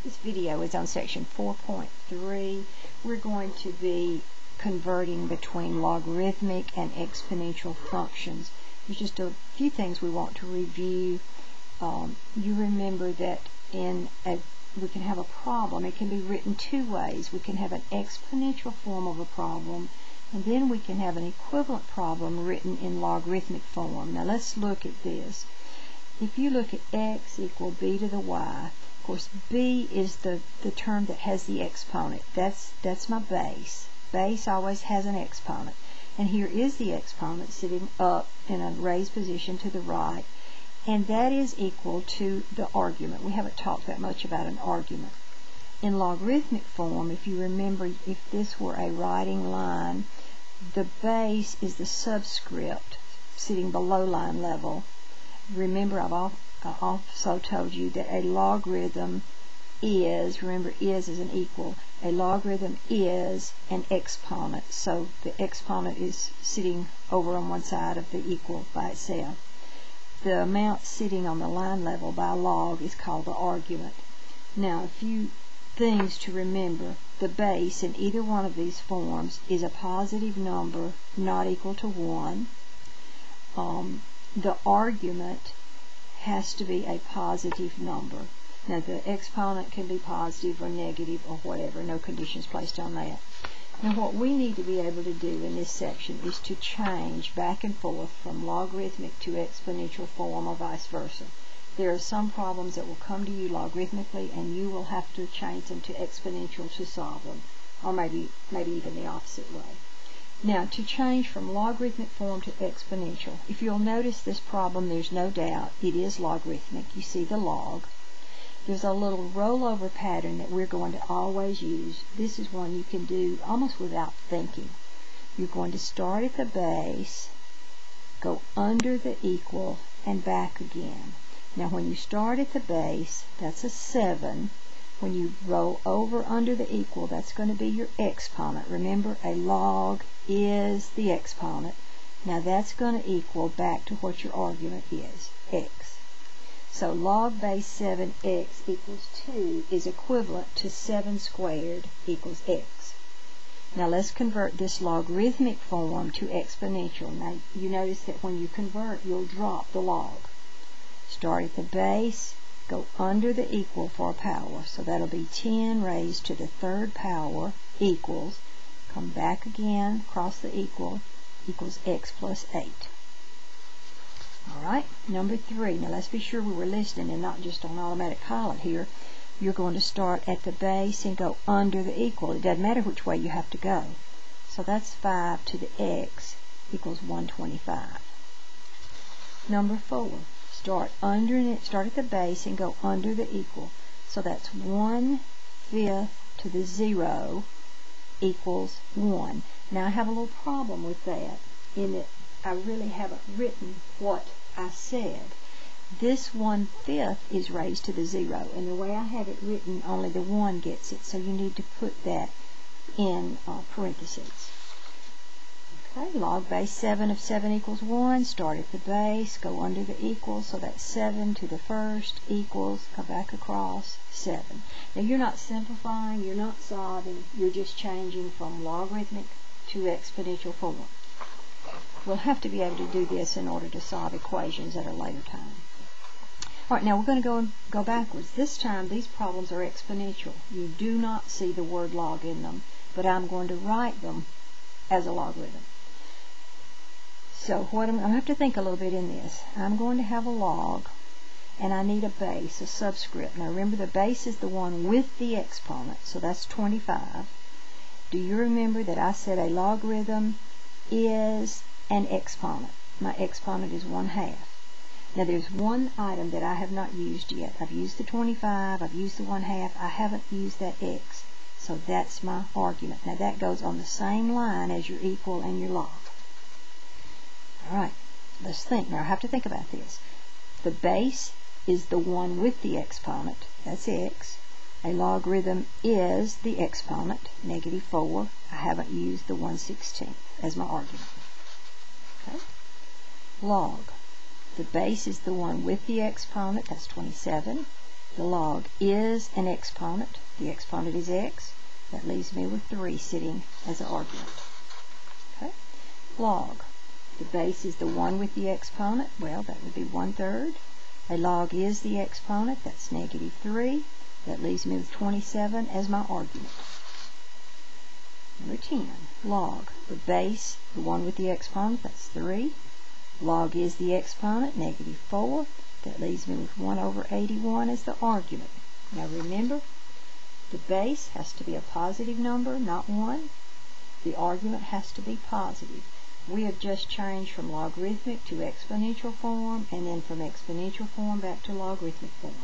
This video is on section 4.3. We're going to be converting between logarithmic and exponential functions. There's just a few things we want to review. You remember that we can have a problem. It can be written two ways. We can have an exponential form of a problem, and then we can have an equivalent problem written in logarithmic form. Now let's look at this. If you look at x equal b to the y, of course b is the term that has the exponent. That's my base. Base always has an exponent. And here is the exponent sitting up in a raised position to the right. And that is equal to the argument. We haven't talked that much about an argument. In logarithmic form, if you remember, if this were a writing line, the base is the subscript sitting below line level. Remember, I've also told you that a logarithm is, remember, is an equal. A logarithm is an exponent. So the exponent is sitting over on one side of the equal by itself. The amount sitting on the line level by log is called the argument. Now, a few things to remember. The base in either one of these forms is a positive number not equal to 1. The argument has to be a positive number. Now, the exponent can be positive or negative or whatever. No conditions placed on that. Now, what we need to be able to do in this section is to change back and forth from logarithmic to exponential form or vice versa. There are some problems that will come to you logarithmically, and you will have to change them to exponential to solve them, or maybe even the opposite way. Now, to change from logarithmic form to exponential, if you'll notice this problem, there's no doubt it is logarithmic. You see the log. There's a little rollover pattern that we're going to always use. This is one you can do almost without thinking. You're going to start at the base, go under the equal, and back again. Now, when you start at the base, that's a 7. When you roll over under the equal, that's going to be your exponent. Remember, a log is the exponent. Now, that's going to equal back to what your argument is, x. So log base 7x equals 2 is equivalent to 7 squared equals x. Now, let's convert this logarithmic form to exponential. Now, you notice that when you convert, you'll drop the log. Start at the base, go under the equal for a power. So that'll be 10 raised to the third power equals, come back again, cross the equal, equals x plus 8. Alright, number 3. Now let's be sure we were listening and not just on automatic pilot here. You're going to start at the base and go under the equal. It doesn't matter which way you have to go. So that's 5 to the x equals 125. Number 4. Start at the base and go under the equal. So that's 1/5 to the 0 equals 1. Now I have a little problem with that in that I really haven't written what I said. This 1/5 is raised to the 0, and the way I have it written, only the 1 gets it, so you need to put that in parentheses. Okay, log base 7 of 7 equals 1, start at the base, go under the equal, so that's 7 to the first equals, come back across, 7. Now you're not simplifying, you're not solving, you're just changing from logarithmic to exponential form. We'll have to be able to do this in order to solve equations at a later time. Alright, now we're going to go backwards. This time these problems are exponential. You do not see the word log in them, but I'm going to write them as a logarithm. So what I'm going to have to think a little bit in this. I'm going to have a log, and I need a base, a subscript. Now remember, the base is the one with the exponent, so that's 25. Do you remember that I said a logarithm is an exponent? My exponent is 1/2. Now there's one item that I have not used yet. I've used the 25, I've used the 1/2, I haven't used that x. So that's my argument. Now that goes on the same line as your equal and your log. Alright, let's think. Now I have to think about this. The base is the one with the exponent, that's x. A logarithm is the exponent, -4. I haven't used the 1/16 as my argument. Okay. Log. The base is the one with the exponent, that's 27. The log is an exponent. The exponent is x. That leaves me with 3 sitting as an argument. Okay. Log. The base is the 1 with the exponent. Well, that would be 1/3. A log is the exponent. That's -3. That leaves me with 27 as my argument. Number 10. Log. The base, the 1 with the exponent, that's 3. Log is the exponent, -4. That leaves me with 1/81 as the argument. Now remember, the base has to be a positive number, not 1. The argument has to be positive. We have just changed from logarithmic to exponential form, and then from exponential form back to logarithmic form.